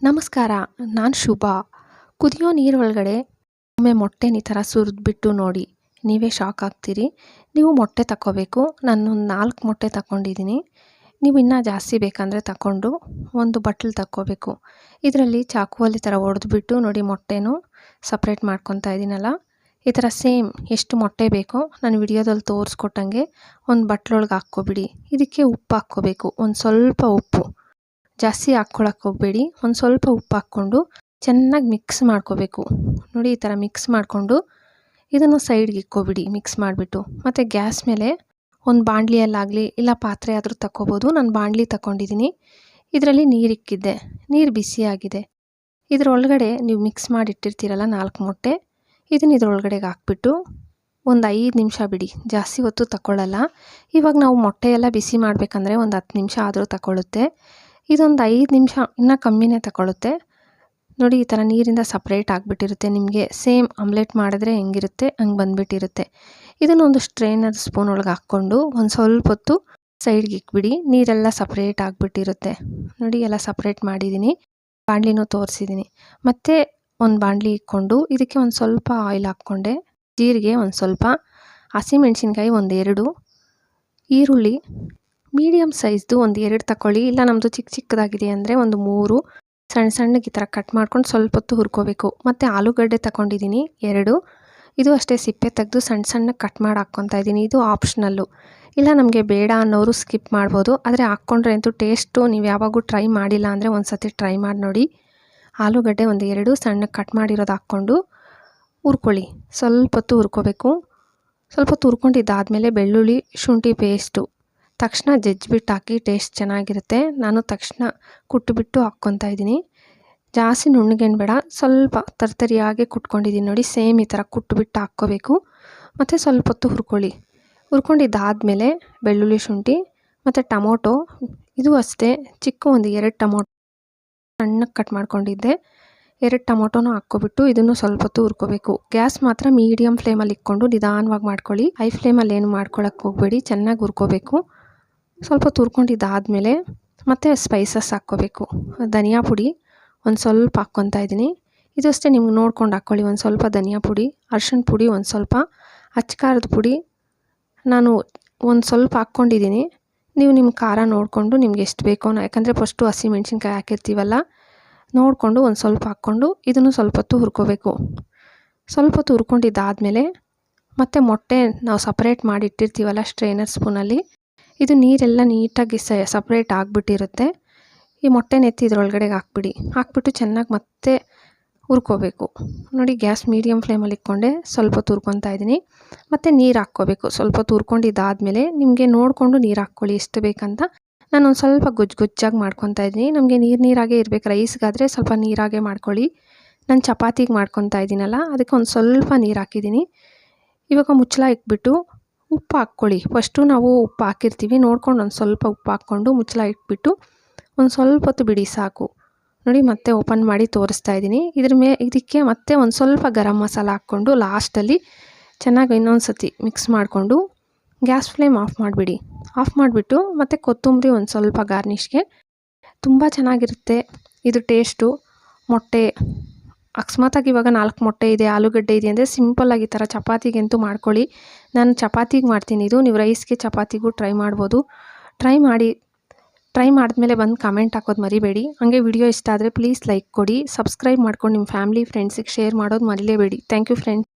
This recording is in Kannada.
ನಮಸ್ಕಾರ. ನಾನು ಶುಭಾ. ಕುದಿಯೋ ನೀರೊಳಗಡೆ ಒಮ್ಮೆ ಮೊಟ್ಟೆನ ಈ ಥರ ಸುರಿದ್ಬಿಟ್ಟು ನೋಡಿ, ನೀವೇ ಶಾಕ್ ಆಗ್ತೀರಿ. ನೀವು ಮೊಟ್ಟೆ ತಗೋಬೇಕು. ನಾನೊಂದು 4 ಮೊಟ್ಟೆ ತಗೊಂಡಿದ್ದೀನಿ. ನೀವು ಇನ್ನೂ ಜಾಸ್ತಿ ಬೇಕಂದರೆ ತಗೊಂಡು ಒಂದು ಬಟ್ಲು ತಗೋಬೇಕು. ಇದರಲ್ಲಿ ಚಾಕುವಲ್ಲಿ ಈ ಥರ ಒಡೆದ್ಬಿಟ್ಟು ನೋಡಿ ಮೊಟ್ಟೆನೂ ಸಪ್ರೇಟ್ ಮಾಡ್ಕೊತಾ ಇದ್ದೀನಲ್ಲ, ಈ ಥರ ಸೇಮ್ ಎಷ್ಟು ಮೊಟ್ಟೆ ಬೇಕೋ ನಾನು ವಿಡಿಯೋದಲ್ಲಿ ತೋರಿಸ್ಕೊಟ್ಟಂಗೆ ಒಂದು ಬಟ್ಲೊಳಗೆ ಹಾಕ್ಕೊಬಿಡಿ. ಇದಕ್ಕೆ ಉಪ್ಪು ಹಾಕ್ಕೋಬೇಕು, ಒಂದು ಸ್ವಲ್ಪ ಉಪ್ಪು, ಜಾಸ್ತಿ ಹಾಕ್ಕೊಳಕ್ಕೆ ಹೋಗಬೇಡಿ. ಒಂದು ಸ್ವಲ್ಪ ಉಪ್ಪು ಹಾಕ್ಕೊಂಡು ಚೆನ್ನಾಗಿ ಮಿಕ್ಸ್ ಮಾಡ್ಕೋಬೇಕು. ನೋಡಿ ಈ ಥರ ಮಿಕ್ಸ್ ಮಾಡಿಕೊಂಡು ಇದನ್ನು ಸೈಡ್ಗೆ ಇಕ್ಕೊಬಿಡಿ ಮಿಕ್ಸ್ ಮಾಡಿಬಿಟ್ಟು. ಮತ್ತು ಗ್ಯಾಸ್ ಮೇಲೆ ಒಂದು ಬಾಣಲಿಯಲ್ಲಾಗಲಿ ಇಲ್ಲ ಪಾತ್ರೆ ಆದರೂ ತಗೋಬೋದು. ನಾನು ಬಾಣಲಿ ತಗೊಂಡಿದ್ದೀನಿ. ಇದರಲ್ಲಿ ನೀರು ಇಕ್ಕಿದ್ದೆ, ನೀರು ಬಿಸಿಯಾಗಿದೆ. ಇದರೊಳಗಡೆ ನೀವು ಮಿಕ್ಸ್ ಮಾಡಿ ಇಟ್ಟಿರ್ತೀರಲ್ಲ 4 ಮೊಟ್ಟೆ, ಇದನ್ನು ಇದರೊಳಗಡೆಗೆ ಹಾಕ್ಬಿಟ್ಟು ಒಂದು 5 ನಿಮಿಷ ಬಿಡಿ. ಜಾಸ್ತಿ ಹೊತ್ತು ತಗೊಳ್ಳಲ್ಲ. ಇವಾಗ ನಾವು ಮೊಟ್ಟೆ ಎಲ್ಲ ಬಿಸಿ ಮಾಡಬೇಕಂದ್ರೆ ಒಂದು 10 ನಿಮಿಷ ಆದರೂ ತಗೊಳ್ಳುತ್ತೆ. ಇದೊಂದು 5 ನಿಮಿಷ ಇನ್ನೂ ಕಮ್ಮಿನೇ ತಗೊಳ್ಳುತ್ತೆ. ನೋಡಿ ಈ ಥರ ನೀರಿಂದ ಸಪ್ರೇಟ್ ಆಗಿಬಿಟ್ಟಿರುತ್ತೆ. ನಿಮಗೆ ಸೇಮ್ ಆಮ್ಲೆಟ್ ಮಾಡಿದ್ರೆ ಹೆಂಗಿರುತ್ತೆ ಹಂಗೆ ಬಂದುಬಿಟ್ಟಿರುತ್ತೆ. ಇದನ್ನೊಂದು ಸ್ಟ್ರೈನರ್ ಸ್ಪೂನ್ ಒಳಗೆ ಹಾಕ್ಕೊಂಡು ಒಂದು ಸ್ವಲ್ಪ ಹೊತ್ತು ಸೈಡ್ಗೆ ಇಕ್ಬಿಡಿ. ನೀರೆಲ್ಲ ಸಪ್ರೇಟ್ ಆಗಿಬಿಟ್ಟಿರುತ್ತೆ. ನೋಡಿ ಎಲ್ಲ ಸಪ್ರೇಟ್ ಮಾಡಿದ್ದೀನಿ. ಬಾಣಲಿನೂ ತೋರಿಸಿದ್ದೀನಿ. ಮತ್ತು ಒಂದು ಬಾಣಲಿ ಇಕ್ಕೊಂಡು ಇದಕ್ಕೆ ಒಂದು ಸ್ವಲ್ಪ ಆಯಿಲ್ ಹಾಕ್ಕೊಂಡೆ, ಜೀರಿಗೆ ಒಂದು ಸ್ವಲ್ಪ, ಹಸಿಮೆಣ್ಸಿನ್ಕಾಯಿ ಒಂದು 2, ಈರುಳ್ಳಿ ಮೀಡಿಯಮ್ ಸೈಜ್ದು ಒಂದು 2 ತಗೊಳ್ಳಿ. ಇಲ್ಲ ನಮ್ಮದು ಚಿಕ್ಕ ಚಿಕ್ಕದಾಗಿದೆ ಅಂದರೆ ಒಂದು 3 ಸಣ್ಣ ಸಣ್ಣಗೆ ಈ ಥರ ಕಟ್ ಮಾಡ್ಕೊಂಡು ಸ್ವಲ್ಪ ಹೊತ್ತು ಹುರ್ಕೋಬೇಕು. ಮತ್ತು ಆಲೂಗಡ್ಡೆ ತಗೊಂಡಿದ್ದೀನಿ 2, ಇದು ಅಷ್ಟೇ ಸಿಪ್ಪೆ ತೆಗೆದು ಸಣ್ಣ ಸಣ್ಣಗೆ ಕಟ್ ಮಾಡಿ ಹಾಕ್ಕೊತಾ ಇದ್ದೀನಿ. ಇದು ಆಪ್ಷನಲ್ಲು, ಇಲ್ಲ ನಮಗೆ ಬೇಡ ಅನ್ನೋರು ಸ್ಕಿಪ್ ಮಾಡ್ಬೋದು. ಆದರೆ ಹಾಕ್ಕೊಂಡ್ರೆ ಅಂತೂ ಟೇಸ್ಟು ನೀವು ಯಾವಾಗೂ ಟ್ರೈ ಮಾಡಿಲ್ಲ ಅಂದರೆ ಒಂದು ಸತಿ ಟ್ರೈ ಮಾಡಿ ನೋಡಿ. ಆಲೂಗಡ್ಡೆ ಒಂದು 2 ಸಣ್ಣಗೆ ಕಟ್ ಮಾಡಿರೋದು ಹಾಕ್ಕೊಂಡು ಹುರ್ಕೊಳ್ಳಿ. ಸ್ವಲ್ಪ ಹೊತ್ತು ಹುರ್ಕೋಬೇಕು. ಸ್ವಲ್ಪ ಹೊತ್ತು ಹುರ್ಕೊಂಡಿದ್ದಾದಮೇಲೆ ಬೆಳ್ಳುಳ್ಳಿ ಶುಂಠಿ ಪೇಸ್ಟು ತಕ್ಷಣ ಜಜ್ಜಿಬಿಟ್ಟು ಹಾಕಿ, ಟೇಸ್ಟ್ ಚೆನ್ನಾಗಿರುತ್ತೆ. ನಾನು ತಕ್ಷಣ ಕುಟ್ಟುಬಿಟ್ಟು ಹಾಕ್ಕೊತಾ ಇದ್ದೀನಿ. ಜಾಸ್ತಿ ನುಣ್ಣಗೇನು ಬೇಡ, ಸ್ವಲ್ಪ ತರ್ತರಿಯಾಗಿ ಕುಟ್ಕೊಂಡಿದ್ದೀನಿ ನೋಡಿ. ಸೇಮ್ ಈ ಥರ ಕುಟ್ಟುಬಿಟ್ಟು ಹಾಕ್ಕೋಬೇಕು. ಮತ್ತು ಸ್ವಲ್ಪ ಹೊತ್ತು ಹುರ್ಕೊಳ್ಳಿ. ಹುರ್ಕೊಂಡಿದ್ದಾದಮೇಲೆ ಬೆಳ್ಳುಳ್ಳಿ ಶುಂಠಿ ಮತ್ತು ಟೊಮೊಟೊ, ಇದು ಅಷ್ಟೇ ಚಿಕ್ಕ ಒಂದು 2 ಟೊಮೊಟೊ ಸಣ್ಣಗೆ ಕಟ್ ಮಾಡ್ಕೊಂಡಿದ್ದೆ, 2 ಟೊಮೊಟೊನೂ ಹಾಕ್ಕೊಬಿಟ್ಟು ಇದನ್ನು ಸ್ವಲ್ಪ ಹೊತ್ತು ಹುರ್ಕೋಬೇಕು. ಗ್ಯಾಸ್ ಮಾತ್ರ ಮೀಡಿಯಮ್ ಫ್ಲೇಮಲ್ಲಿ ಇಟ್ಕೊಂಡು ನಿಧಾನವಾಗಿ ಮಾಡ್ಕೊಳ್ಳಿ. ಹೈ ಫ್ಲೇಮಲ್ಲಿ ಏನು ಮಾಡ್ಕೊಳಕ್ಕೆ ಹೋಗಬೇಡಿ, ಚೆನ್ನಾಗಿ ಹುರ್ಕೋಬೇಕು. ಸ್ವಲ್ಪ ಹೊತ್ತು ಹುರ್ಕೊಂಡಿದ್ದಾದಮೇಲೆ ಮತ್ತು ಸ್ಪೈಸಸ್ ಹಾಕ್ಕೋಬೇಕು. ಧನಿಯಾ ಪುಡಿ ಒಂದು ಸ್ವಲ್ಪ ಹಾಕ್ಕೊತಾ ಇದ್ದೀನಿ. ಇದು ಅಷ್ಟೇ ನಿಮ್ಗೆ ನೋಡ್ಕೊಂಡು ಹಾಕ್ಕೊಳ್ಳಿ. ಒಂದು ಸ್ವಲ್ಪ ಧನಿಯಾ ಪುಡಿ, ಅರ್ಶಿಣ ಪುಡಿ ಒಂದು ಸ್ವಲ್ಪ, ಅಚ್ಕಾರದ ಪುಡಿ ನಾನು ಒಂದು ಸ್ವಲ್ಪ ಹಾಕ್ಕೊಂಡಿದ್ದೀನಿ. ನೀವು ನಿಮ್ಮ ಖಾರ ನೋಡಿಕೊಂಡು ನಿಮ್ಗೆ ಎಷ್ಟು ಬೇಕೋ, ಯಾಕಂದರೆ ಫಸ್ಟು ಹಸಿಮೆಣ್ಸಿನ್ಕಾಯಿ ಹಾಕಿರ್ತೀವಲ್ಲ, ನೋಡಿಕೊಂಡು ಒಂದು ಸ್ವಲ್ಪ ಹಾಕ್ಕೊಂಡು ಇದನ್ನು ಸ್ವಲ್ಪ ಹೊತ್ತು ಹುರ್ಕೋಬೇಕು. ಸ್ವಲ್ಪ ಹೊತ್ತು ಹುರ್ಕೊಂಡಿದ್ದಾದಮೇಲೆ ಮತ್ತು ಮೊಟ್ಟೆ ನಾವು ಸಪ್ರೇಟ್ ಮಾಡಿ ಇಟ್ಟಿರ್ತೀವಲ್ಲ ಸ್ಟ್ರೈನರ್ ಸ್ಪೂನಲ್ಲಿ, ಇದು ನೀರೆಲ್ಲ ನೀಟಾಗಿ ಸಪ್ರೇಟ್ ಆಗಿಬಿಟ್ಟಿರುತ್ತೆ. ಈ ಮೊಟ್ಟೆನ ಎತ್ತಿ ಇದರೊಳಗಡೆಗೆ ಹಾಕ್ಬಿಡಿ. ಹಾಕ್ಬಿಟ್ಟು ಚೆನ್ನಾಗಿ ಮತ್ತೆ ಹುರ್ಕೋಬೇಕು. ನೋಡಿ ಗ್ಯಾಸ್ ಮೀಡಿಯಮ್ ಫ್ಲೇಮಲ್ಲಿ ಇಟ್ಕೊಂಡೆ ಸ್ವಲ್ಪ ಹೊತ್ತು ಹುರ್ಕೊತಾ ಇದ್ದೀನಿ. ಮತ್ತು ನೀರು ಹಾಕ್ಕೋಬೇಕು. ಸ್ವಲ್ಪ ಹೊತ್ತು ಹುರ್ಕೊಂಡಿದ್ದಾದಮೇಲೆ ನಿಮಗೆ ನೋಡಿಕೊಂಡು ನೀರು ಹಾಕ್ಕೊಳ್ಳಿ ಎಷ್ಟು ಬೇಕಂತ. ನಾನೊಂದು ಸ್ವಲ್ಪ ಗೊಜ್ಜಾಗಿ ಮಾಡ್ಕೊತಾ ಇದ್ದೀನಿ. ನಮಗೆ ನೀರಾಗೇ ಇರಬೇಕು. ರೈಸ್ಗಾದರೆ ಸ್ವಲ್ಪ ನೀರಾಗೇ ಮಾಡ್ಕೊಳ್ಳಿ. ನಾನು ಚಪಾತಿಗೆ ಮಾಡ್ಕೊತಾ ಇದ್ದೀನಲ್ಲ, ಅದಕ್ಕೆ ಒಂದು ಸ್ವಲ್ಪ ನೀರು ಹಾಕಿದ್ದೀನಿ. ಇವಾಗ ಮುಚ್ಚಳ ಇಟ್ಬಿಟ್ಟು ಉಪ್ಪು ಹಾಕ್ಕೊಳ್ಳಿ. ಫಸ್ಟು ನಾವು ಉಪ್ಪು ಹಾಕಿರ್ತೀವಿ, ನೋಡ್ಕೊಂಡು ಒಂದು ಸ್ವಲ್ಪ ಉಪ್ಪು ಹಾಕ್ಕೊಂಡು ಮುಚ್ಚಳ ಇಟ್ಬಿಟ್ಟು ಒಂದು ಸ್ವಲ್ಪ ಹೊತ್ತು ಬಿಡಿ ಸಾಕು. ನೋಡಿ ಮತ್ತೆ ಓಪನ್ ಮಾಡಿ ತೋರಿಸ್ತಾ ಇದ್ದೀನಿ. ಇದಕ್ಕೆ ಮತ್ತೆ ಒಂದು ಸ್ವಲ್ಪ ಗರಂ ಮಸಾಲ ಹಾಕ್ಕೊಂಡು ಲಾಸ್ಟಲ್ಲಿ ಚೆನ್ನಾಗಿ ಇನ್ನೊಂದು ಸತಿ ಮಿಕ್ಸ್ ಮಾಡಿಕೊಂಡು ಗ್ಯಾಸ್ ಫ್ಲೇಮ್ ಆಫ್ ಮಾಡಿಬಿಡಿ. ಆಫ್ ಮಾಡಿಬಿಟ್ಟು ಮತ್ತು ಕೊತ್ತಂಬರಿ ಒಂದು ಸ್ವಲ್ಪ ಗಾರ್ನಿಷ್ಗೆ. ತುಂಬ ಚೆನ್ನಾಗಿರುತ್ತೆ ಇದು ಟೇಸ್ಟು. ಮೊಟ್ಟೆ ಅಕಸ್ಮಾತಾಗಿ ಇವಾಗ 4 ಮೊಟ್ಟೆ ಇದೆ, ಆಲೂಗಡ್ಡೆ ಇದೆ ಅಂದರೆ ಸಿಂಪಲ್ಲಾಗಿ ಈ ಥರ ಚಪಾತಿಗಂತೂ ಮಾಡ್ಕೊಳ್ಳಿ. ನಾನು ಚಪಾತಿಗೆ ಮಾಡ್ತೀನಿ ಇದು. ನೀವು ರೈಸ್ಗೆ ಚಪಾತಿಗೂ ಟ್ರೈ ಮಾಡ್ಬೋದು. ಟ್ರೈ ಮಾಡಿದ್ಮೇಲೆ ಬಂದು ಕಮೆಂಟ್ ಹಾಕೋದು ಮರಿಬೇಡಿ. ಹಾಗೆ ವಿಡಿಯೋ ಇಷ್ಟ ಆದರೆ ಪ್ಲೀಸ್ ಲೈಕ್ ಕೊಡಿ. ಸಬ್ಸ್ಕ್ರೈಬ್ ಮಾಡ್ಕೊಂಡು ನಿಮ್ಮ ಫ್ಯಾಮಿಲಿ ಫ್ರೆಂಡ್ಸಿಗೆ ಶೇರ್ ಮಾಡೋದು ಮರಿಲೇಬೇಡಿ. Thank you friends.